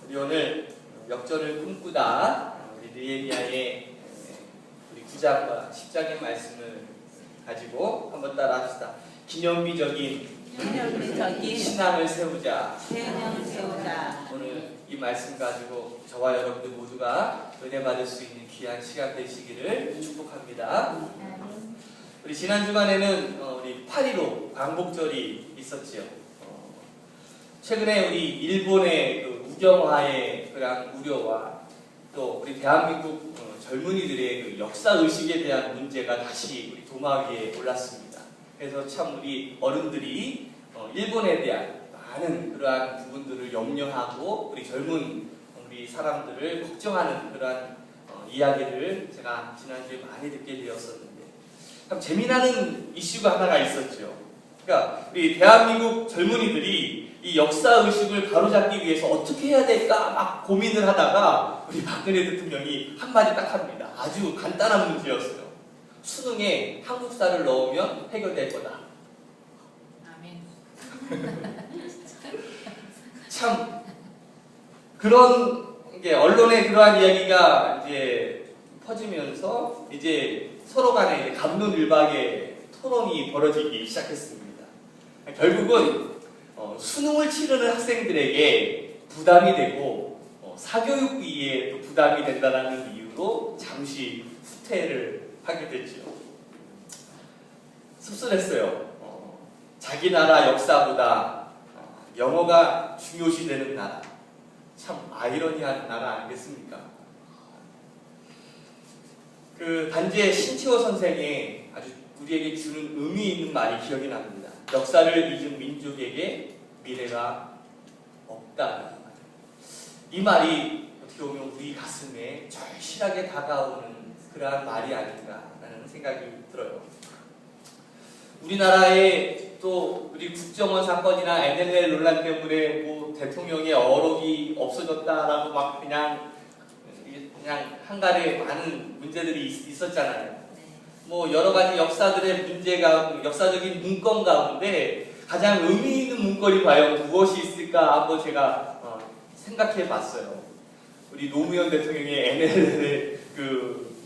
우리 오늘 역전을 꿈꾸다 우리 느헤미야의 우리 9장과 10장의 말씀을 가지고 한번 따라 합시다. 기념비적인 신앙을 세우자. 오늘 이 말씀 가지고 저와 여러분들 모두가 은혜 받을 수 있는 귀한 시간 되시기를 축복합니다. 우리 지난 주간에는 우리 8.15 광복절이 있었지요. 최근에 우리 일본의 그 우경화의 그런 우려와 또 우리 대한민국 젊은이들의 그 역사 의식에 대한 문제가 다시 우리 도마 위에 올랐습니다. 그래서 참 우리 어른들이 일본에 대한 많은 그러한 부분들을 염려하고 우리 젊은 우리 사람들을 걱정하는 그러한 이야기를 제가 지난주에 많이 듣게 되었었는데 참 재미나는 이슈가 하나가 있었죠. 그러니까 우리 대한민국 젊은이들이 이 역사 의식을 바로잡기 위해서 어떻게 해야 될까 막 고민을 하다가 우리 박근혜 대통령이 한마디 딱 합니다. 아주 간단한 문제였어요. 수능에 한국사를 넣으면 해결될 거다. 아멘. 참 그런 게 언론에 그러한 이야기가 이제 퍼지면서 이제 서로 간에 갑론을박의 토론이 벌어지기 시작했습니다. 결국은 수능을 치르는 학생들에게 부담이 되고 사교육비에 또 부담이 된다는 이유로 잠시 후퇴를 하게 됐죠. 씁쓸했어요. 자기 나라 역사보다 영어가 중요시되는 나라. 참 아이러니한 나라 아니겠습니까? 그 단지의 신치호 선생이 아주 우리에게 주는 의미 있는 말이 기억이 납니다. 역사를 잊은 민족에게 미래가 없다. 이 말이 어떻게 보면 우리 가슴에 절실하게 다가오는 그러한 말이 아닌가라는 생각이 들어요. 우리나라의 또 우리 국정원 사건이나 NLL 논란 때문에 뭐 대통령의 어록이 없어졌다라고 막 그냥 한간에 많은 문제들이 있었잖아요. 뭐 여러 가지 역사들의 문제가 역사적인 문건 가운데 가장 의미 있는 문건이 과연 무엇이 있을까 한번 제가 생각해 봤어요. 우리 노무현 대통령의 NLL의 그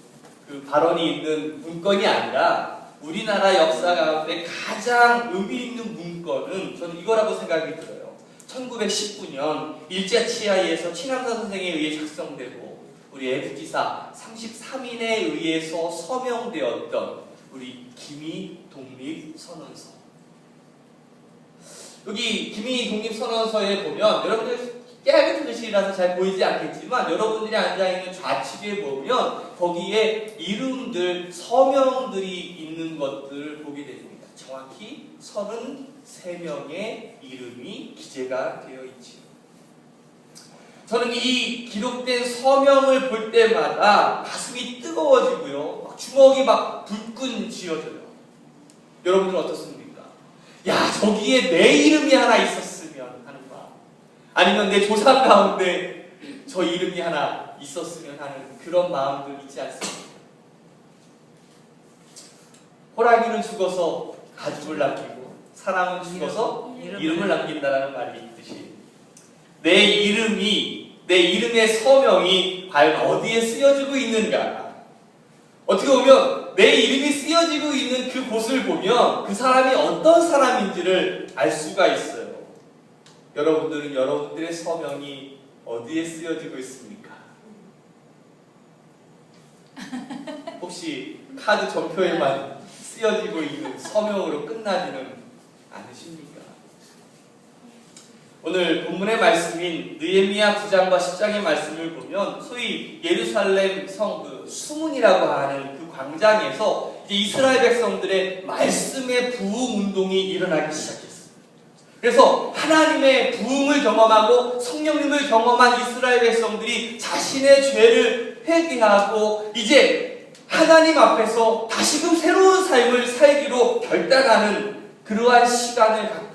발언이 있는 문건이 아니라 우리나라 역사 가운데 가장 의미 있는 문건은 저는 이거라고 생각이 들어요. 1919년 일제치하에서 최남선 선생에 의해 작성되고 우리 애국지사 33인에 의해서 서명되었던 우리 기미 독립선언서. 여기 기미 독립선언서에 보면 여러분들 깨알같은 글씨라서 잘 보이지 않겠지만 여러분들이 앉아있는 좌측에 보면 거기에 이름들, 서명들이 있는 것들을 보게 됩니다. 정확히 33명의 이름이 기재가 되어 있지요. 저는 이 기록된 서명을 볼 때마다 가슴이 뜨거워지고요. 막 주먹이 막 불끈 쥐어져요. 여러분들은 어떻습니까? 야, 저기에 내 이름이 하나 있었으면 하는 마음. 아니면 내 조상 가운데 저 이름이 하나 있었으면 하는 그런 마음들 있지 않습니까? 호랑이는 죽어서 가죽을 남기고 사람은 죽어서 이름을 남긴다는 말이 있듯이 내 이름의 서명이 과연 어디에 쓰여지고 있는가? 어떻게 보면 내 이름이 쓰여지고 있는 그 곳을 보면 그 사람이 어떤 사람인지를 알 수가 있어요. 여러분들은 여러분들의 서명이 어디에 쓰여지고 있습니까? 혹시 카드 전표에만 쓰여지고 있는 서명으로 끝나지는 않으십니까? 오늘 본문의 말씀인 느헤미야 9장과 10장의 말씀을 보면 소위 예루살렘 성 그 수문이라고 하는 그 광장에서 이스라엘 백성들의 말씀의 부흥 운동이 일어나기 시작했습니다. 그래서 하나님의 부흥을 경험하고 성령님을 경험한 이스라엘 백성들이 자신의 죄를 회개하고 이제 하나님 앞에서 다시금 새로운 삶을 살기로 결단하는 그러한 시간을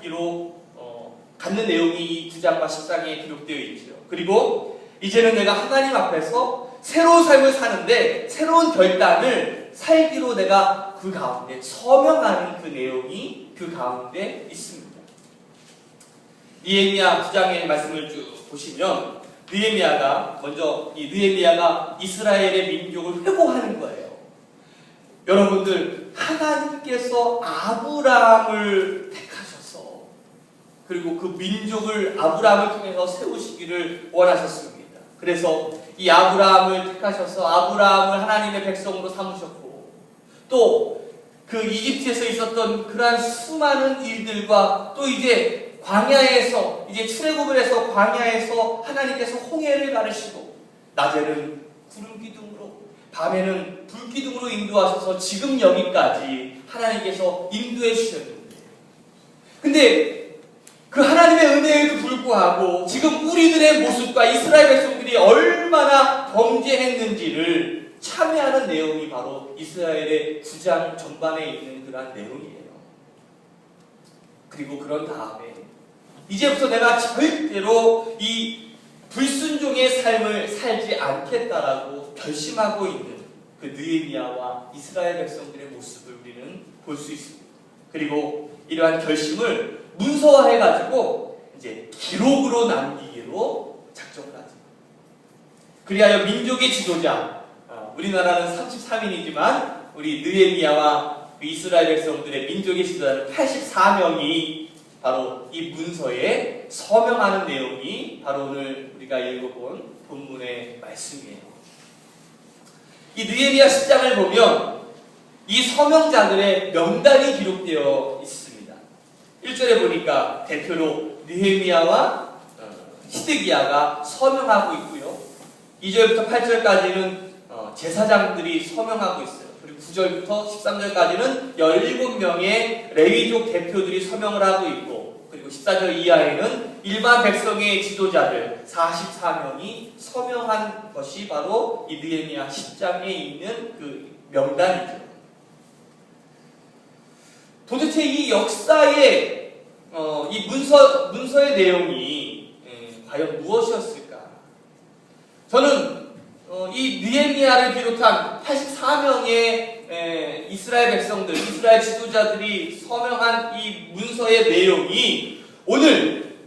갖는 내용이 이 9장과 10장에 기록되어 있죠. 그리고 이제는 내가 하나님 앞에서 새로운 삶을 사는데 새로운 결단을 살기로 내가 그 가운데 서명하는 그 내용이 그 가운데 있습니다. 느헤미야 9장의 말씀을 쭉 보시면 느헤미야가 이스라엘의 민족을 회복하는 거예요. 여러분들, 하나님께서 아브라함을 택하셔서 그리고 그 민족을 아브라함을 통해서 세우시기를 원하셨습니다. 그래서 이 아브라함을 택하셔서 아브라함을 하나님의 백성으로 삼으셨고, 또 그 이집트에서 있었던 그러한 수많은 일들과 또 이제 광야에서, 이제 출애굽을 해서 광야에서 하나님께서 홍해를 가르시고, 낮에는 구름 기둥으로 밤에는 불 기둥으로 인도하셔서 지금 여기까지 하나님께서 인도해 주셨는데, 근데 그 하나님의 은혜에도 불구하고 지금 우리들의 모습과 이스라엘 백성들이 얼마나 범죄했는지를 참회하는 내용이 바로 이스라엘의 9장 전반에 있는 그러한 내용이에요. 그리고 그런 다음에 이제부터 내가 절대로 이 불순종의 삶을 살지 않겠다라고 결심하고 있는 그 느헤미야와 이스라엘 백성들의 모습을 우리는 볼 수 있습니다. 그리고 이러한 결심을 문서화해가지고 이제 기록으로 남기기로 작정을 하죠. 그리하여 민족의 지도자, 우리나라는 33인이지만 우리 느헤미야와 이스라엘 백성들의 민족의 지도자는 84명이 바로 이 문서에 서명하는 내용이 바로 오늘 우리가 읽어본 본문의 말씀이에요. 이 느헤미야 10장을 보면 이 서명자들의 명단이 기록되어 있습니다. 1절에 보니까 대표로 느헤미야와 시드기야가 서명하고 있고요. 2절부터 8절까지는 제사장들이 서명하고 있어요. 그리고 9절부터 13절까지는 17명의 레위족 대표들이 서명을 하고 있고, 그리고 14절 이하에는 일반 백성의 지도자들 44명이 서명한 것이 바로 이 느헤미야 10장에 있는 그 명단이죠. 도대체 이 역사의 이 문서의 내용이 과연 무엇이었을까? 저는 이 느헤미야를 비롯한 84명의 이스라엘 백성들, 이스라엘 지도자들이 서명한 이 문서의 내용이 오늘을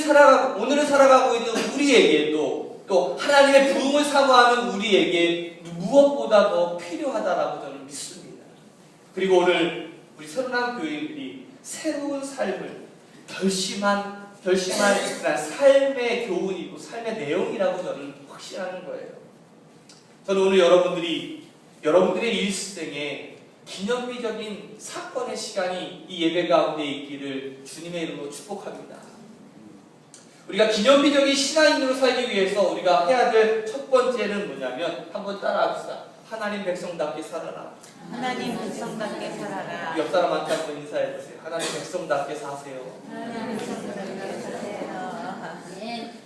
살아가고 있는 우리에게 또 하나님의 부흥을 사모하는 우리에게 무엇보다 더 필요하다라고 저는 믿습니다. 그리고 오늘 우리 새로운 교인들이 새로운 삶을 결심한 삶의 교훈이고 삶의 내용이라고 저는 확신하는 거예요. 저는 오늘 여러분들의 일생에 기념비적인 사건의 시간이 이 예배 가운데 있기를 주님의 이름으로 축복합니다. 우리가 기념비적인 신앙인으로 살기 위해서 우리가 해야 될 첫 번째는 뭐냐면, 한번 따라합시다. 하나님 백성답게 살아라. 하나님 백성답게 살아라. 옆 사람한테 한번 인사해 보세요. 하나님 백성답게 사세요. 하나님 백성답게 사세요.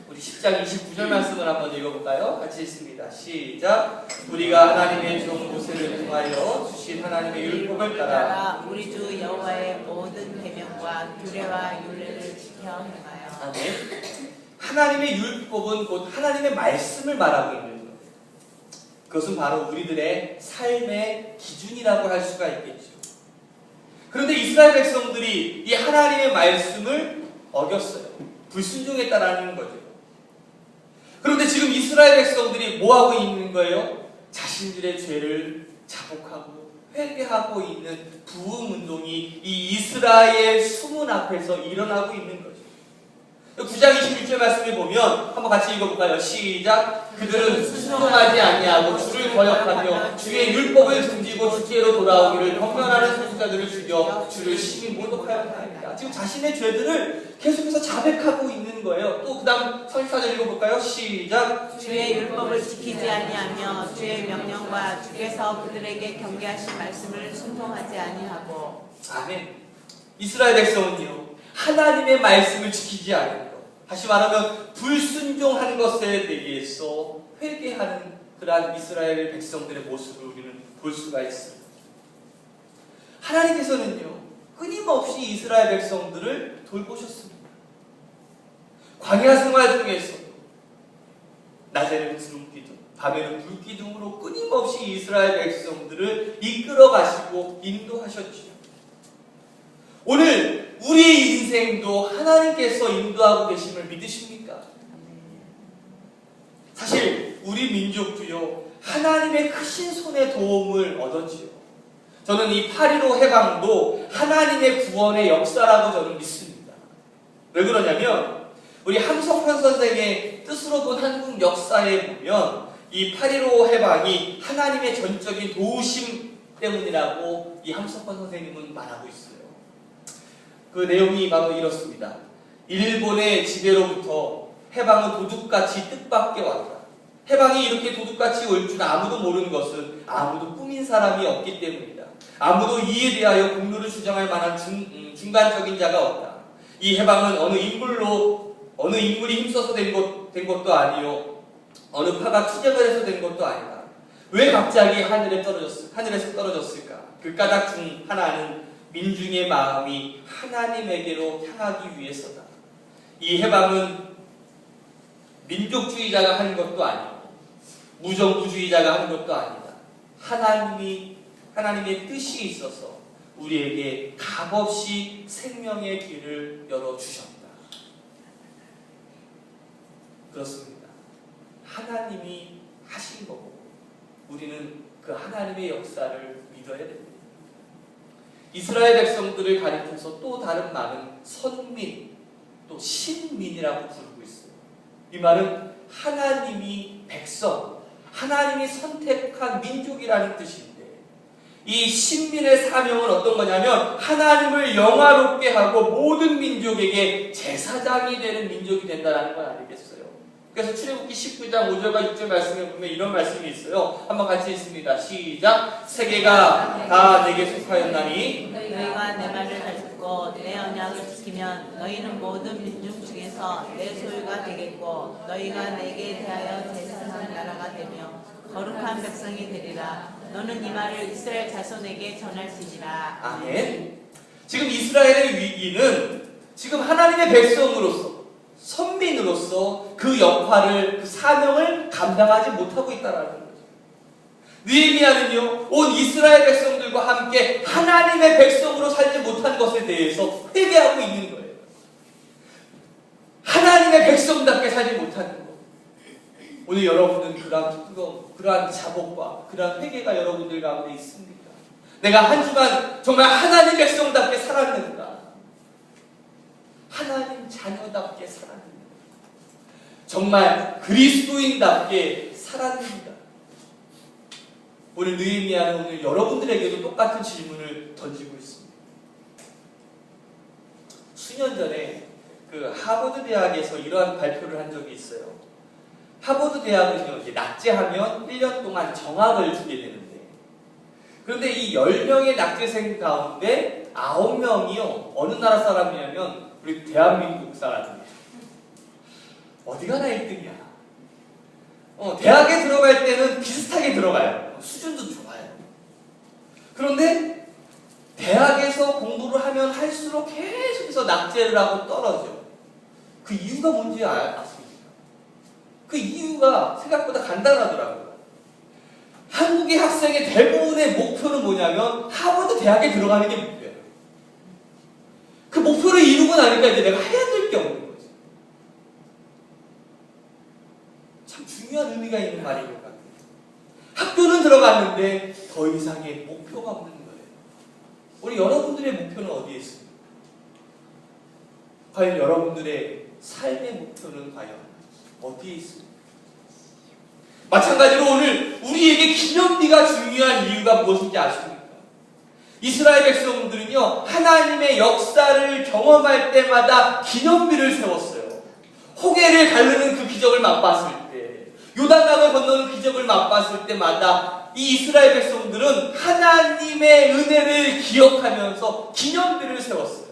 우리 10장 29절 말씀을 한번 읽어볼까요? 같이 읽습니다. 시작. 우리가 하나님의 종 모세를 통하여 주신 하나님의 율법을 따라 우리 주 여호와의 모든 계명과 규례와 율례를 지켜 행하여. 아멘. 하나님의 율법은 곧 하나님의 말씀을 말하고 있는 거예요. 그것은 바로 우리들의 삶의 기준이라고 할 수가 있겠죠. 그런데 이스라엘 백성들이 이 하나님의 말씀을 어겼어요. 불순종했다라는 거죠. 그런데 지금 이스라엘 백성들이 뭐하고 있는 거예요? 자신들의 죄를 자복하고 회개하고 있는 부흥운동이 이 이스라엘 수문 앞에서 일어나고 있는 거죠. 9장 21절 말씀을 보면 한번 같이 읽어볼까요? 시작. 그들은 순종하지 아니하고 주를 거역하며 주의 율법을 등지고 주께로 돌아오기를 경멸하는 선지자들을 죽여 주를 심히 모독하였나이다. 지금 자신의 죄들을 계속해서 자백하고 있는 거예요. 또 그 다음 34절 읽어볼까요? 시작. 주의 율법을 지키지 아니하며 주의 명령과 주께서 그들에게 경계하신 말씀을 순종하지 아니하고. 아멘. 이스라엘 백성은요, 하나님의 말씀을 지키지 않은 것, 다시 말하면 불순종한 것에 대해서 회개하는 그러한 이스라엘 백성들의 모습을 우리는 볼 수가 있습니다. 하나님께서는요, 끊임없이 이스라엘 백성들을 돌보셨습니다. 광야 생활 중에서 낮에는 구름 기둥, 밤에는 불 기둥으로 끊임없이 이스라엘 백성들을 이끌어 가시고 인도하셨지요. 오늘 우리 인생도 하나님께서 인도하고 계심을 믿으십니까? 우리 민족도요 하나님의 크신 손의 도움을 얻었지요. 저는 이 8.15 해방도 하나님의 구원의 역사라고 저는 믿습니다. 왜 그러냐면 우리 함석헌 선생의 뜻으로 본 한국 역사에 보면 이 8.15 해방이 하나님의 전적인 도우심 때문이라고 이 함석헌 선생님은 말하고 있어요. 그 내용이 바로 이렇습니다. 일본의 지배로부터 해방은 도둑같이 뜻밖에 왔다. 해방이 이렇게 도둑같이 올 줄 아무도 모르는 것은 아무도 꾸민 사람이 없기 때문이다. 아무도 이에 대하여 공로를 주장할 만한 중간적인 자가 없다. 이 해방은 어느 인물이 힘써서 된 것도 아니요, 어느 파가 투쟁을 해서 된 것도 아니다. 왜 갑자기 하늘에서 떨어졌을까? 그 까닭 중 하나는 민중의 마음이 하나님에게로 향하기 위해서다. 이 해방은 민족주의자가 하는 것도 아니고 무정부주의자가 하는 것도 아니다. 하나님의 뜻이 있어서 우리에게 값없이 생명의 길을 열어주셨다. 그렇습니다. 하나님이 하신 거고 우리는 그 하나님의 역사를 믿어야 됩니다. 이스라엘 백성들을 가리켜서 또 다른 말은 선민, 또 신민이라고 부르고 있어요. 이 말은 하나님이 백성, 하나님이 선택한 민족이라는 뜻인데, 이 신민의 사명은 어떤 거냐면 하나님을 영화롭게 하고 모든 민족에게 제사장이 되는 민족이 된다는 걸 알겠어요. 그래서 출애굽기 19장 5절과 6절 말씀에 보면 이런 말씀이 있어요. 한번 같이 읽습니다. 시작. 세계가 다 내게 속하였나니 너희가 내 말을 잘 듣고 내 언약을 지키면 너희는 모든 민족 중에서 내 소유가 되겠고 너희가 내게 대하여 제사장 나라가 되며 거룩한 백성이 되리라. 너는 이 말을 이스라엘 자손에게 전할지니라. 아멘. 지금 이스라엘의 위기는 지금 하나님의 백성으로서 선민으로서 그 역할을, 그 사명을 감당하지 못하고 있다는 거죠. 느헤미야는요, 온 이스라엘 백성들과 함께 하나님의 백성으로 살지 못한 것에 대해서 회개하고 있는 거예요. 하나님의 백성답게 살지 못하는 것. 오늘 여러분은 그러한 자복과 그러한 회개가 여러분들 가운데 있습니까? 내가 한 주간 정말 하나님 백성답게 살았는가? 하나님 자녀답게 살았는가? 정말 그리스도인답게 살았는가? 오늘 느헤미야는 오늘 여러분들에게도 똑같은 질문을 던지고 있습니다. 수년 전에 그 하버드 대학에서 이러한 발표를 한 적이 있어요. 하버드 대학은요, 이제 낙제하면 1년 동안 정학을 주게 되는데, 그런데 이 10명의 낙제생 가운데 9명이요, 어느 나라 사람이냐면 우리 대한민국 사람이에요. 어디가 나 1등이야? 대학에 들어갈 때는 비슷하게 들어가요. 수준도 좋아요. 그런데 대학에서 공부를 하면 할수록 계속해서 낙제를 하고 떨어져. 그 이유가 뭔지 아십니까? 그 이유가 생각보다 간단하더라고요. 한국의 학생의 대부분의 목표는 뭐냐면 하버드 대학에 들어가는 게 목표예요. 그 목표를 이루고 나니까 이제 내가 해야 될 게 없는 거지. 참 중요한 의미가 있는 말인 것 같아요. 학교는 들어갔는데 더 이상의 목표가 없는 거예요. 우리 여러분들의 목표는 어디에 있습니까? 과연 여러분들의 삶의 목표는 과연 어디에 있습니까? 마찬가지로 오늘 우리에게 기념비가 중요한 이유가 무엇인지 아십니까? 이스라엘 백성들은요, 하나님의 역사를 경험할 때마다 기념비를 세웠어요. 홍해를 가르는 그 기적을 맛봤을 때, 요단강을 건너는 기적을 맛봤을 때마다 이 이스라엘 백성들은 하나님의 은혜를 기억하면서 기념비를 세웠어요.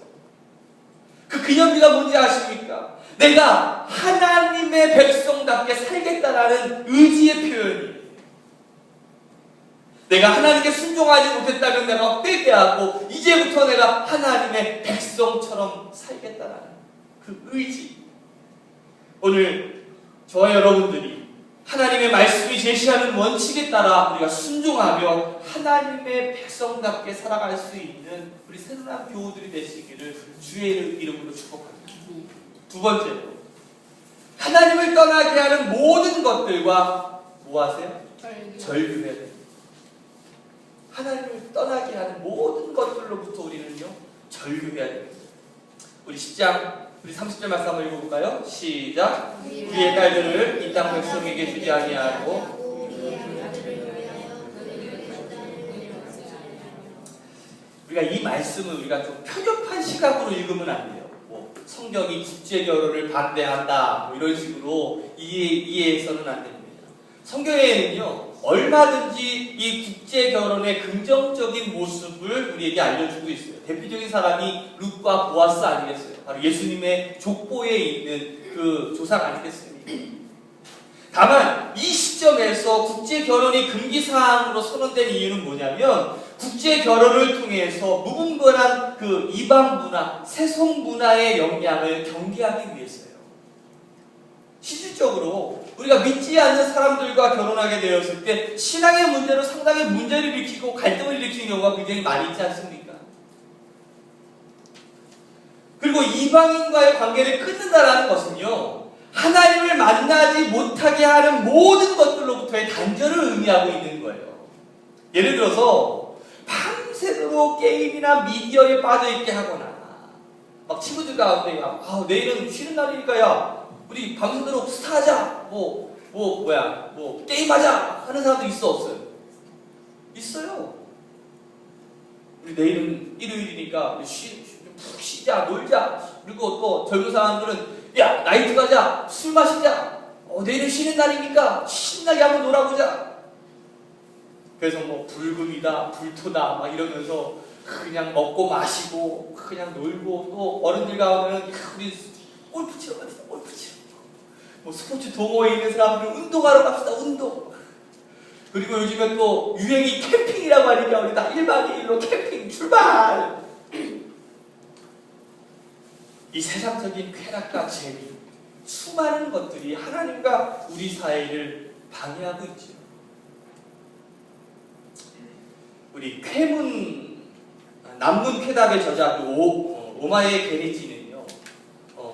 그 기념비가 뭔지 아십니까? 내가 하나님의 백성답게 살겠다라는 의지의 표현이에요. 내가 하나님께 순종하지 못했다면 내가 회개하고 이제부터 내가 하나님의 백성처럼 살겠다라는 그 의지. 오늘 저와 여러분들이 하나님의 말씀이 제시하는 원칙에 따라 우리가 순종하며 하나님의 백성답게 살아갈 수 있는 우리 새로운 교우들이 되시기를 주의 이름으로 축복합니다. 두 번째로, 하나님을 떠나게 하는 모든 것들과 뭐 하세요? 절규해야 돼요. 하나님을 떠나게 하는 모든 것들로부터 우리는요 절규해야 됩니다. 우리 10장 우리 30절 말씀 한번 읽어볼까요? 시작. 우리의 딸들을 이 땅 백성에게 주지 아니하고 우리가 이 말씀을 우리가 좀 편협한 시각으로 읽으면 안 돼요. 뭐 성경이 국제 결혼을 반대한다 뭐 이런 식으로 이해해서는 안 됩니다. 성경에는요 얼마든지 이 국제 결혼의 긍정적인 모습을 우리에게 알려주고 있어요. 대표적인 사람이 룻과 보아스 아니겠어요? 바로 예수님의 족보에 있는 그 조상 아니겠습니까? 다만 이 시점에서 국제 결혼이 금기 사항으로 선언된 이유는 뭐냐면 국제 결혼을 통해서 무분별한 그 이방 문화, 세속 문화의 영향을 경계하기 위해서요. 실질적으로 우리가 믿지 않는 사람들과 결혼하게 되었을 때 신앙의 문제로 상당히 문제를 일으키고 갈등을 일으키는 경우가 굉장히 많이 있지 않습니까? 그리고 이방인과의 관계를 끊는다라는 것은요 하나님을 만나지 못하게 하는 모든 것들로부터의 단절을 의미하고 있는 거예요. 예를 들어서 밤새도록 게임이나 미디어에 빠져있게 하거나 막 친구들 가운데 내일은 쉬는 날이니까 야 우리 밤새도록 스타하자 뭐 게임하자 하는 사람도 있어 없어요? 있어요. 우리 내일은 일요일이니까 푹 쉬자 놀자. 그리고 또 젊은 사람들은 야 나이트 가자 술 마시자 내일은 쉬는 날이니까 신나게 한번 놀아보자. 그래서 뭐 불금이다 불토다 막 이러면서 그냥 먹고 마시고 그냥 놀고 또 어른들 가운데는 우리 골프 치러 갑시다 골프 치러 뭐 스포츠 동호회에 있는 사람들은 운동하러 갑시다 운동. 그리고 요즘엔 또 유행이 캠핑이라고 하니까 우리 다 1박 2일로 캠핑 출발. 이 세상적인 쾌락과 재미, 수많은 것들이 하나님과 우리 사이를 방해하고 있죠. 우리 남문 쾌답의 저자 오마에 게니치는요,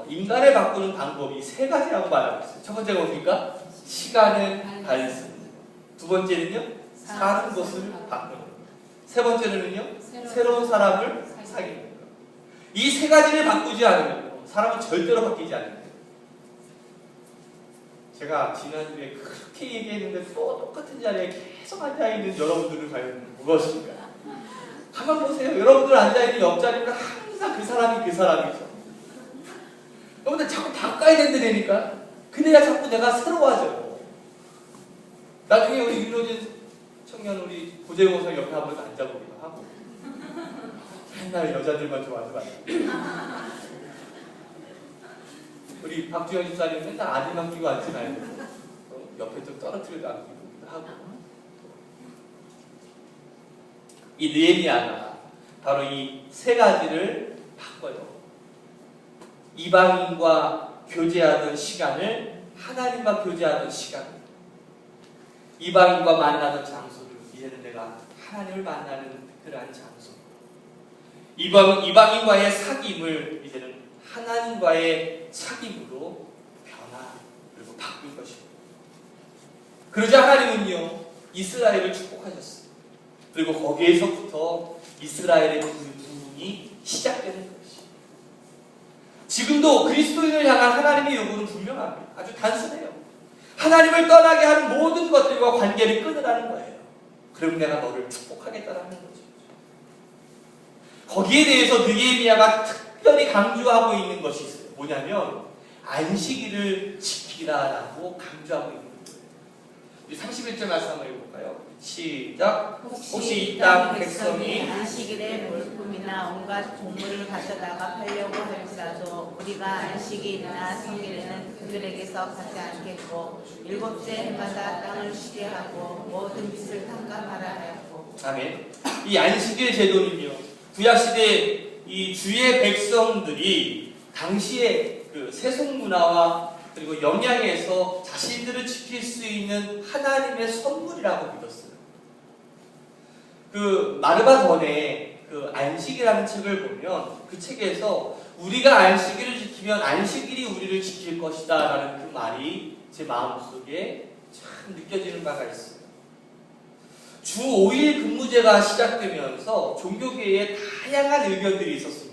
인간을 바꾸는 방법이 세 가지라고 말하고 있어요. 첫 번째가 뭡니까? 시간을 달습니다. 두 번째는요, 사는 것을 바꾸는 것. 세 번째는요, 새로운 사람을 사귀는 것. 이 세 가지를 바꾸지 않으면 사람은 절대로 바뀌지 않습니다. 제가 지난주에 그렇게 얘기했는데 또 똑같은 자리에 계속 앉아있는 여러분들을 과연 무엇인가? 가만 보세요. 여러분들 앉아있는 옆자리는 항상 그 사람이죠. 여러분들 자꾸 바꿔야 된다니까. 그래야 자꾸 내가 새로워져. 나중에 우리 윤호진 청년 우리 고재용 원사 옆에 한번 앉아보기도 하고. 맨날 여자들만 좋아하지 말고. 우리 박주영 집사님 맨날 아들만 끼고 앉지 말고 옆에 좀 떨어뜨려도 앉기도 하고. 이 느헤미야가 바로 이 세 가지를 바꿔요. 이방인과 교제하던 시간을 하나님과 교제하던 시간, 이방인과 만나던 장소를 이제는 내가 하나님을 만나는 그러한 장소, 이방인과의 사귐을 이제는 하나님과의 사귐으로 변화 그리고 바꿀 것입니다. 그러자 하나님은요 이스라엘을 축복하셨어요. 그리고 거기에서부터 이스라엘의 부흥이 시작되는 것이죠. 지금도 그리스도인을 향한 하나님의 요구는 분명합니다. 아주 단순해요. 하나님을 떠나게 하는 모든 것들과 관계를 끊으라는 거예요. 그럼 내가 너를 축복하겠다라는 거죠. 거기에 대해서 느헤미야가 특별히 강조하고 있는 것이 있어요. 뭐냐면 안식일을 지키라라고 강조하고 있는 거예요. 우리 31절 말씀 한번 읽어볼까요? 시작. 혹시 이 땅 백성이 안식일에 물품이나 온갖 동물을 가져다가 팔려고 할지라도 우리가 안식일이나 성일에는 그들에게서 받지 않겠고 일곱째 해마다 땅을 쉬게 하고 모든 빚을 탕감하라 하였고. 아멘. 이 안식일 제도는요 구약시대 이 주의 백성들이 당시에 그 세속 문화와 그리고 영향에서 자신들을 지킬 수 있는 하나님의 선물이라고 믿었어요. 그 마르바던의 그 안식이라는 책을 보면 그 책에서 우리가 안식일을 지키면 안식일이 우리를 지킬 것이다 라는 그 말이 제 마음속에 참 느껴지는 바가 있어요. 주 5일 근무제가 시작되면서 종교계에 다양한 의견들이 있었습니다.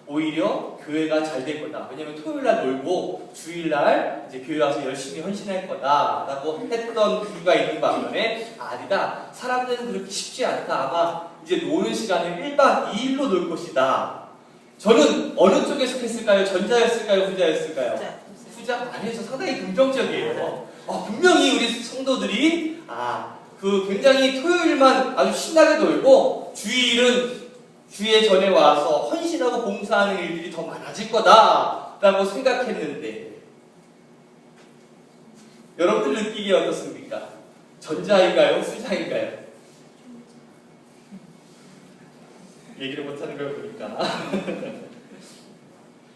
오히려 교회가 잘 될 거다. 왜냐면 토요일 날 놀고 주일 날 이제 교회 와서 열심히 헌신할 거다라고 했던 부류가 있는 반면에 아니다. 사람들은 그렇게 쉽지 않다. 아마 이제 노는 시간을 1박 2일로 놀 것이다. 저는 어느 쪽에 속했을까요? 전자였을까요? 후자였을까요? 후자 아니에요. 상당히 긍정적이에요. 분명히 우리 성도들이 굉장히 토요일만 아주 신나게 놀고 주일은 주에 전에 와서 헌신하고 봉사하는 일들이 더 많아질 거다라고 생각했는데 여러분들 느끼기에 어떻습니까? 전자인가요? 후자인가요? 얘기를 못하는 걸 보니까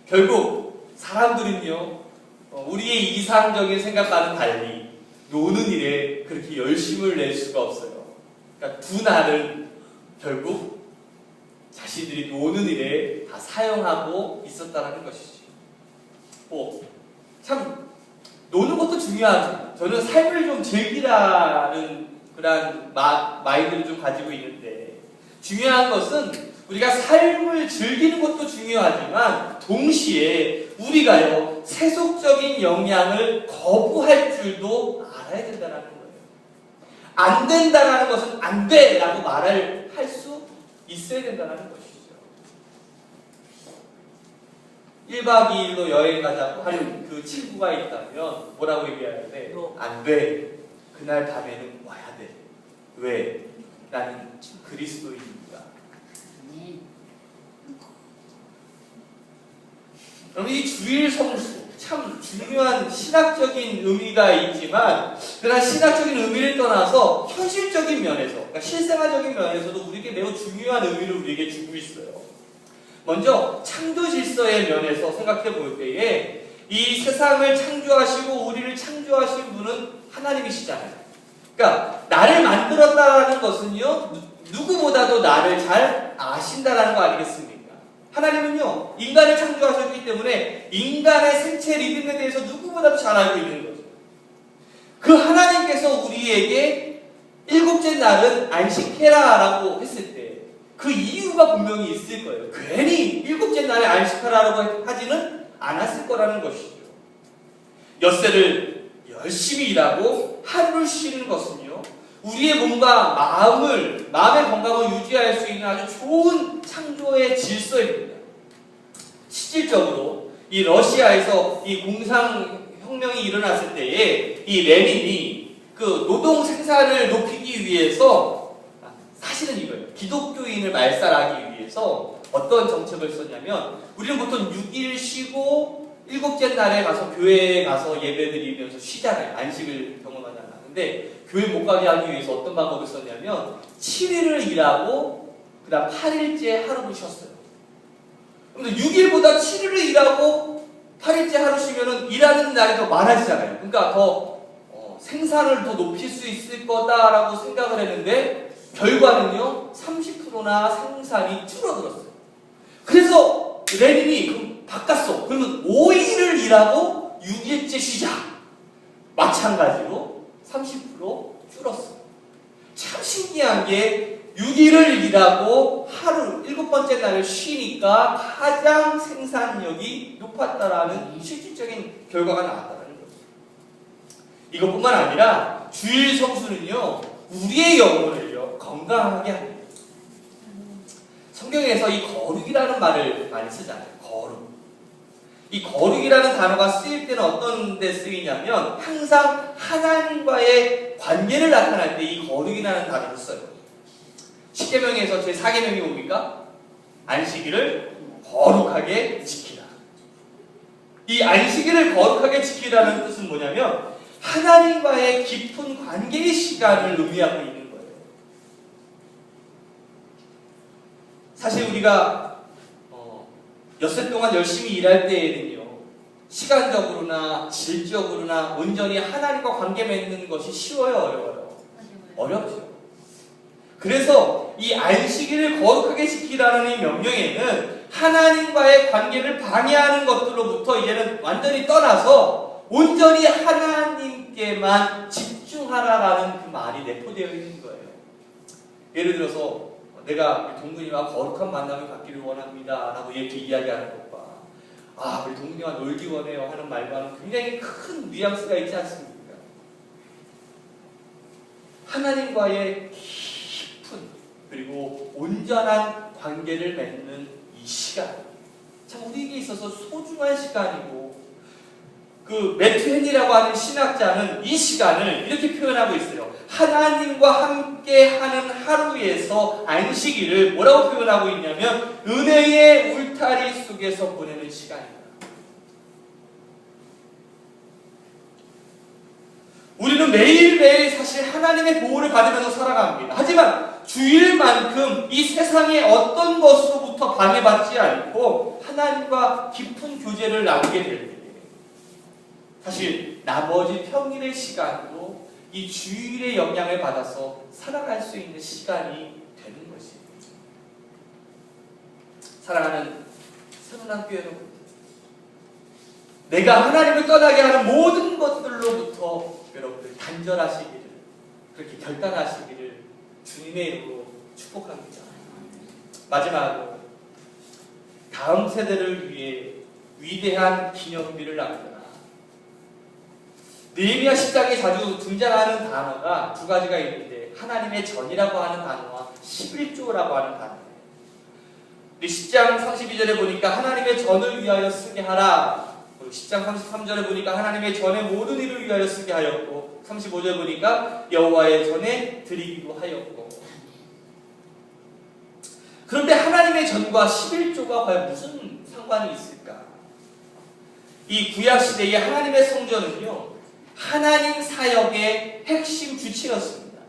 결국 사람들은요 우리의 이상적인 생각과는 달리 노는 일에 그렇게 열심을 낼 수가 없어요. 그러니까 두 날은 결국 자신들이 노는 일에 다 사용하고 있었다는 것이죠. 참 노는 것도 중요하죠. 저는 삶을 좀 즐기라는 그런 마인드를 좀 가지고 있는데 중요한 것은 우리가 삶을 즐기는 것도 중요하지만 동시에 우리가요 세속적인 영향을 거부할 줄도 알아야 된다는 거예요. 안 된다라는 것은 안 돼라고 말을 할 수 있어야 된다는 것이죠. 1박 2일로 여행 가자고 하는 그 친구가 있다면 뭐라고 얘기해야 돼? 안 돼. 그날 밤에는 와야 돼. 왜? 나는 그리스도인이니까. 그럼 이 주일 성수 참 중요한 신학적인 의미가 있지만 그러나 신학적인 의미를 떠나서 현실적인 면에서 그러니까 실생활적인 면에서도 우리에게 매우 중요한 의미를 우리에게 주고 있어요. 먼저 창조 질서의 면에서 생각해 볼 때에 이 세상을 창조하시고 우리를 창조하신 분은 하나님이시잖아요. 그러니까 나를 만들었다는 것은요 누구보다도 나를 잘 아신다라는 거 아니겠습니까? 하나님은요 인간을 창조하셨기 때문에 인간의 생체 리듬에 대해서 누구보다도 잘 알고 있는 거죠. 그 하나님께서 우리에게 일곱째 날은 안식해라라고 했을 때 그 이유가 분명히 있을 거예요. 괜히 일곱째 날에 안식하라라고 하지는 않았을 거라는 것이죠. 엿새를 열심히 일하고 하루를 쉬는 것은요 우리의 몸과 마음의 건강을 유지할 수 있는 아주 좋은 창조의 질서입니다. 실질적으로 이 러시아에서 이 공상혁명이 일어났을 때에 이 레닌이 그 노동 생산을 높이기 위해서 사실은 이거예요. 기독교인을 말살하기 위해서 어떤 정책을 썼냐면 우리는 보통 6일 쉬고 7째 날에 가서 교회에 가서 예배드리면서 쉬잖아요. 안식을 경험하잖아요. 근데 교회 못 가게 하기 위해서 어떤 방법을 썼냐면 7일을 일하고 그 다음 8일째 하루를 쉬었어요. 그런데 6일보다 7일을 일하고 8일째 하루 쉬면은 일하는 날이 더 많아지잖아요. 그러니까 더 생산을 더 높일 수 있을 거다라고 생각을 했는데 결과는요 30%나 생산이 줄어들었어요. 그래서 레닌이 그럼 바꿨어. 그러면 5일을 일하고 6일째 쉬자. 마찬가지로 30% 줄었어요. 참 신기한 게 6일을 일하고 하루 7번째 날을 쉬니까 가장 생산력이 높았다라는 실질적인 결과가 나왔다는 거죠. 이것뿐만 아니라 주일 성수는요 우리의 영혼을요 건강하게 합니다. 성경에서 이 거룩이라는 말을 많이 쓰잖아요. 거룩. 이 거룩이라는 단어가 쓰일 때는 어떤 데 쓰이냐면 항상 하나님과의 관계를 나타날 때 이 거룩이라는 단어를 써요. 십계명에서 제 4계명이 뭡니까? 안식일을 거룩하게 지키라. 이 안식일을 거룩하게 지키라는 뜻은 뭐냐면 하나님과의 깊은 관계의 시간을 의미하고 있는 거예요. 사실 우리가 엿새 동안 열심히 일할 때에는요 시간적으로나 질적으로나 온전히 하나님과 관계 맺는 것이 쉬워요, 어려워요? 어렵죠. 그래서 이 안식일을 거룩하게 지키라는 이 명령에는 하나님과의 관계를 방해하는 것들로부터 이제는 완전히 떠나서 온전히 하나님께만 교회에만 집중하라라는 그 말이 내포되어 있는 거예요. 예를 들어서 내가 동근이와 거룩한 만남을 갖기를 원합니다 라고 이렇게 이야기하는 것과 우리 동근이와 놀기 원해요 하는 말과는 굉장히 큰 뉘앙스가 있지 않습니까? 하나님과의 깊은 그리고 온전한 관계를 맺는 이 시간, 참 우리에게 있어서 소중한 시간이고, 그 매튜 헨리라고 하는 신학자는 이 시간을 이렇게 표현하고 있어요. 하나님과 함께 하는 하루에서 안식일을 뭐라고 표현하고 있냐면 은혜의 울타리 속에서 보내는 시간입니다. 우리는 매일매일 사실 하나님의 보호를 받으면서 살아갑니다. 하지만 주일만큼 이 세상의 어떤 것으로부터 방해받지 않고 하나님과 깊은 교제를 나누게 될 때, 사실 나머지 평일의 시간도 이 주일의 영향을 받아서 살아갈 수 있는 시간이 되는 것입니다. 사랑하는 새문학교 여러분, 내가 하나님을 떠나게 하는 모든 것들로부터 여러분들 단절하시기를, 그렇게 결단하시기를 주님의 이름으로 축복합니다. 마지막으로 다음 세대를 위해 위대한 기념비를 남겨라. 느헤미야 10장에 자주 등장하는 단어가 두 가지가 있는데, 하나님의 전이라고 하는 단어와 11조라고 하는 단어예요. 10장 32절에 보니까 하나님의 전을 위하여 쓰게 하라. 10장 33절에 보니까 하나님의 전의 모든 일을 위하여 쓰게 하였고, 35절 보니까 여호와의 전에 드리기도 하였고. 그런데 하나님의 전과 11조가 과연 무슨 상관이 있을까? 이 구약시대의 하나님의 성전은요, 하나님 사역의 핵심 주체였습니다.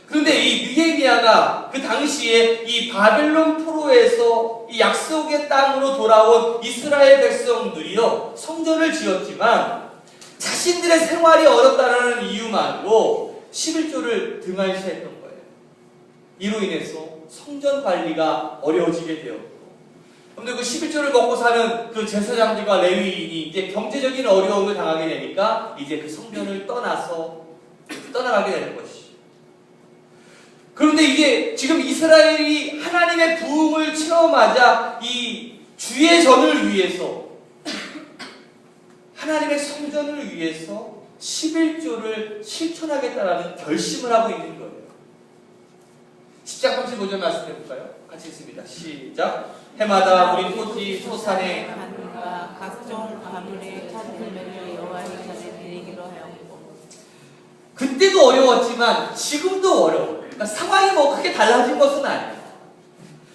그런데 이 느헤미야가 그 당시에 이 바벨론 포로에서 이 약속의 땅으로 돌아온 이스라엘 백성들이요, 성전을 지었지만 자신들의 생활이 어렵다는 이유만으로 11조를 등한시했던 거예요. 이로 인해서 성전 관리가 어려워지게 되었고, 그런데 그 11조를 먹고 사는 그 제사장들과 레위인이 이제 경제적인 어려움을 당하게 되니까 이제 그 성전을 떠나가게 되는 것이죠. 그런데 이제 지금 이스라엘이 하나님의 부흥을 체험하자 이 주의 전을 위해서, 하나님의 성전을 위해서 11조를 실천하겠다라는 결심을 하고 있는 거예요. 10장 35절 말씀해볼까요? 같이 읽습니다. 시작. 해마다 우리 토지 소산에 하나님과 각종 가물의 찬송을 여호와의 전에 드리기로 하였고. 그때도 어려웠지만 지금도 어려워요. 그러니까 상황이 뭐 크게 달라진 것은 아니에요.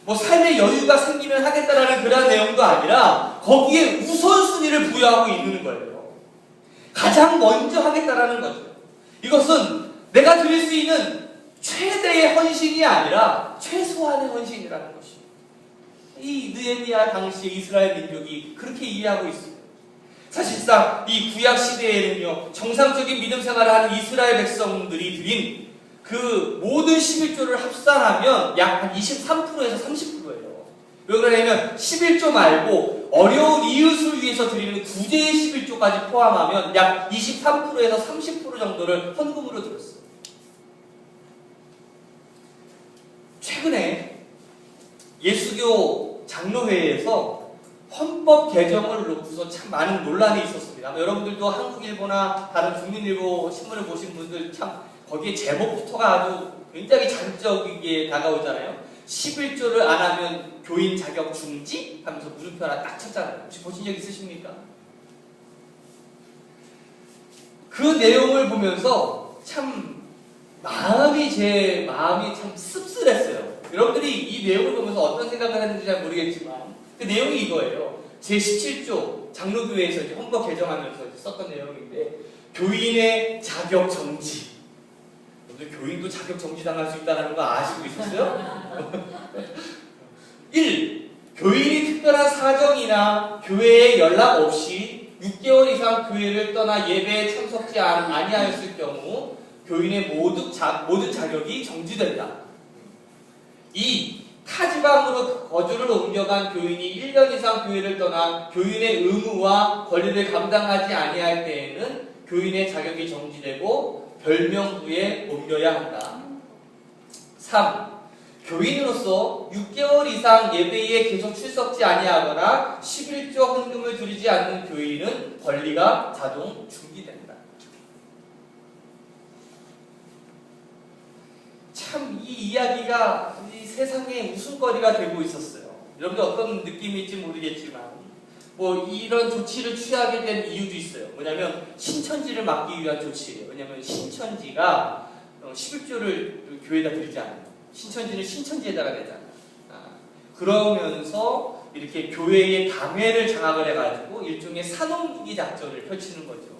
뭐 삶의 여유가 생기면 하겠다라는 그런 내용도 아니라 거기에 우선순위를 부여하고 있는 거예요. 가장 먼저 하겠다라는 거죠. 이것은 내가 드릴 수 있는 최대의 헌신이 아니라 최소한의 헌신이라는 것이에요. 이 느헤미야 당시 이스라엘 민족이 그렇게 이해하고 있습니다. 사실상 이 구약 시대에는요, 정상적인 믿음 생활을 하는 이스라엘 백성들이 드린 그 모든 11조를 합산하면 약 한 23%에서 30%예요. 왜 그러냐면 11조 말고 어려운 이웃을 위해서 드리는 구제의 11조까지 포함하면 약 23%에서 30% 정도를 헌금으로 들었어요. 최근에 예수교 장로회에서 헌법 개정을 놓고서 참 많은 논란이 있었습니다. 여러분들도 한국일보나 다른 국민일보 신문을 보신 분들 참 거기에 제목부터가 아주 굉장히 자극적이게 다가오잖아요. 11조를 안 하면 교인 자격 중지? 하면서 물음표 하나 딱 쳤잖아요. 혹시 보신 적 있으십니까? 그 내용을 보면서 참 제 마음이 참 씁쓸했어요. 여러분들이 이 내용을 보면서 어떤 생각을 했는지 잘 모르겠지만 그 내용이 이거예요. 제17조 장로교회에서 이제 헌법 개정하면서 이제 썼던 내용인데, 교인의 자격 정지. 여러분들 교인도 자격 정지당할 수 있다는 거 아시고 있었어요? 1. 교인이 특별한 사정이나 교회에 연락 없이 6개월 이상 교회를 떠나 예배에 참석지 아니하였을 경우 교인의 모든 자격이 정지된다. 2. 타 지방으로 거주를 옮겨간 교인이 1년 이상 교회를 떠나 교인의 의무와 권리를 감당하지 아니할 때에는 교인의 자격이 정지되고 별명부에 옮겨야 한다. 3. 교인으로서 6개월 이상 예배에 계속 출석지 아니하거나 11조 헌금을 드리지 않는 교인은 권리가 자동 중지된다. 참 이 이야기가 이 세상에 웃음거리가 되고 있었어요. 여러분들 어떤 느낌일지 모르겠지만 뭐 이런 조치를 취하게 된 이유도 있어요. 뭐냐면 신천지를 막기 위한 조치예요. 왜냐면 신천지가 11조를 교회에다 드리지 않아요. 신천지는 신천지에다가 내잖아. 그러면서 이렇게 교회의 당회를 장악을 해가지고 일종의 산업기기 작전을 펼치는 거죠.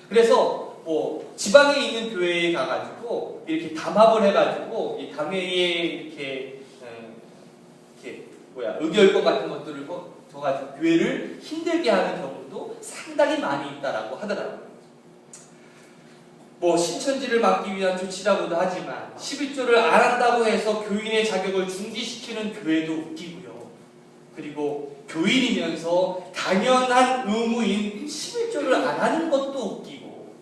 그래서 뭐 지방에 있는 교회에 가가지고 이렇게 담합을 해가지고 이 당회에 이렇게 의결권 같은 것들을 둬가지고 교회를 힘들게 하는 경우도 상당히 많이 있다라고 하더라고요. 뭐 신천지를 막기 위한 조치라고도 하지만 11조를 안 한다고 해서 교인의 자격을 중지시키는 교회도 웃기고요. 그리고 교인이면서 당연한 의무인 11조를 안 하는 것도 웃기고,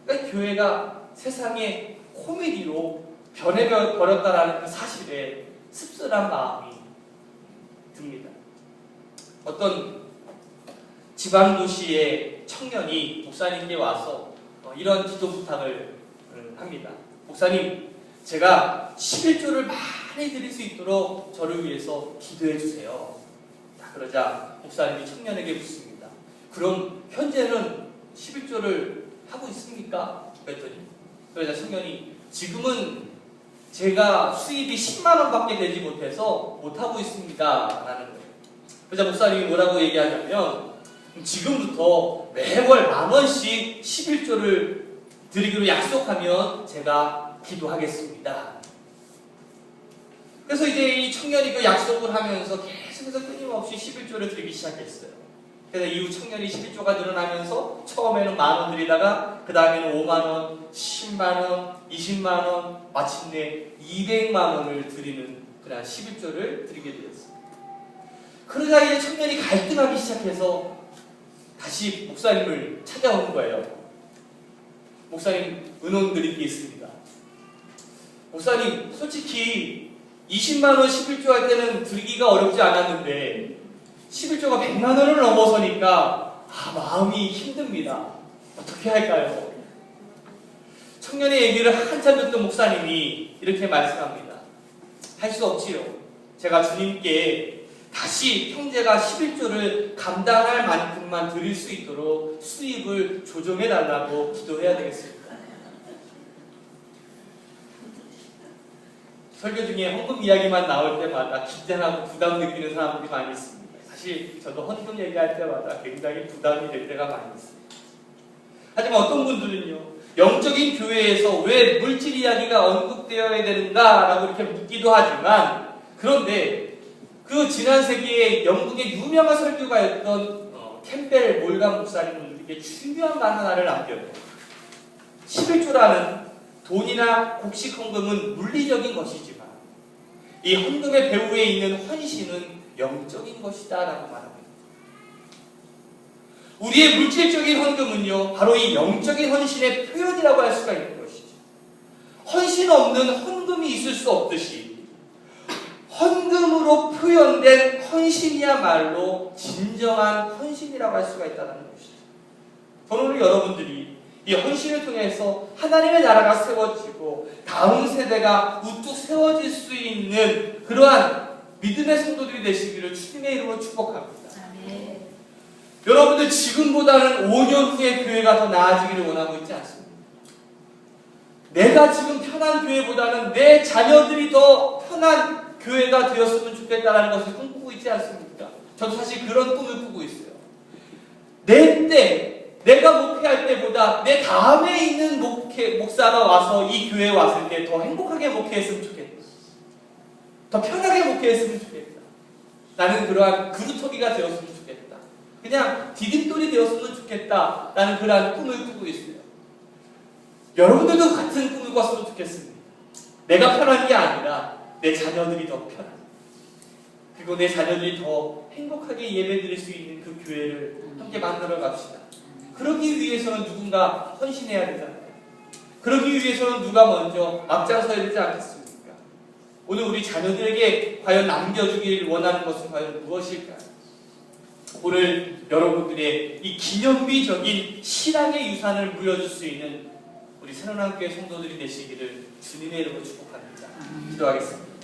그러니까 교회가 세상의 코미디로 변해버렸다라는 그 사실에 씁쓸한 마음이 듭니다. 어떤 지방도시의 청년이 목사님께 와서 이런 기도 부탁을 합니다. 목사님, 제가 11조를 많이 드릴 수 있도록 저를 위해서 기도해 주세요. 그러자 목사님이 청년에게 묻습니다. 그럼 현재는 11조를 하고 있습니까? 그랬더니, 그러자 청년이 지금은 제가 수입이 10만 원밖에 되지 못해서 못하고 있습니다. 라는 거예요. 그러자 목사님이 뭐라고 얘기하냐면 지금부터 매월 10,000원씩 11조를 드리기로 약속하면 제가 기도하겠습니다. 그래서 이제 이 청년이 그 약속을 하면서 계속해서 끊임없이 11조를 드리기 시작했어요. 그래서 이후 청년이 11조가 늘어나면서 처음에는 10,000원 드리다가 그 다음에는 5만원, 10만원, 20만원, 마침내 200만원을 드리는 그런 11조를 드리게 되었어요. 그러자 이제 청년이 갈등하기 시작해서 다시 목사님을 찾아오는 거예요. 목사님, 은원 드릴 게 있습니다. 목사님, 솔직히 20만원 11조 할 때는 드리기가 어렵지 않았는데 11조가 100만원을 넘어서니까 마음이 힘듭니다. 어떻게 할까요? 청년의 얘기를 한참 듣던 목사님이 이렇게 말씀합니다. 할 수 없지요. 제가 주님께 다시 형제가 11조를 감당할 만큼만 드릴 수 있도록 수입을 조정해 달라고 기도해야 되겠습니다. 설교 중에 헌금 이야기만 나올 때마다 긴장하고 부담 느끼는 사람들이 많이 있습니다. 사실 저도 헌금 얘기할 때마다 굉장히 부담이 될 때가 많이 있습니다. 하지만 어떤 분들은요, 영적인 교회에서 왜 물질 이야기가 언급되어야 되는가라고 이렇게 묻기도 하지만, 그런데 그 지난 세기에 영국의 유명한 설교가였던 캠벨 몰간 목사님은 이렇게 중요한 말 하나를 남겨요. 11조라는 돈이나 곡식 헌금은 물리적인 것이지만 이 헌금의 배후에 있는 헌신은 영적인 것이다 라고 말합니다. 우리의 물질적인 헌금은요, 바로 이 영적인 헌신의 표현이라고 할 수가 있는 것이죠. 헌신 없는 헌금이 있을 수 없듯이 헌금으로 표현된 헌신이야말로 진정한 헌신이라고 할 수가 있다는 것이죠. 저는 오늘 여러분들이 이 헌신을 통해서 하나님의 나라가 세워지고 다음 세대가 우뚝 세워질 수 있는 그러한 믿음의 성도들이 되시기를 주님의 이름으로 축복합니다. 아멘. 여러분들 지금보다는 5년 후에 교회가 더 나아지기를 원하고 있지 않습니까? 내가 지금 편한 교회보다는 내 자녀들이 더 편한 교회가 되었으면 좋겠다는 것을 꿈꾸고 있지 않습니까? 저도 사실 그런 꿈을 꾸고 있어요. 내가 목회할 때보다 내 다음에 있는 목사가 와서 이 교회에 왔을 때 더 행복하게 목회했으면 좋겠다. 더 편하게 목회했으면 좋겠다. 나는 그러한 그루터기가 되었으면 좋겠다. 그냥 디딤돌이 되었으면 좋겠다. 라는 그러한 꿈을 꾸고 있어요. 여러분들도 같은 꿈을 꿨으면 좋겠습니다. 내가 편한 게 아니라 내 자녀들이 더 편한, 그리고 내 자녀들이 더 행복하게 예배드릴 수 있는 그 교회를 함께 만들어 갑시다. 그러기 위해서는 누군가 헌신해야 되잖아요. 그러기 위해서는 누가 먼저 앞장서야 되지 않겠습니까? 오늘 우리 자녀들에게 과연 남겨주길 원하는 것은 과연 무엇일까요? 오늘 여러분들의 이 기념비적인 신앙의 유산을 물려줄 수 있는 우리 새로운교회 성도들이 되시기를 주님의 이름으로 축복합니다. 기도하겠습니다.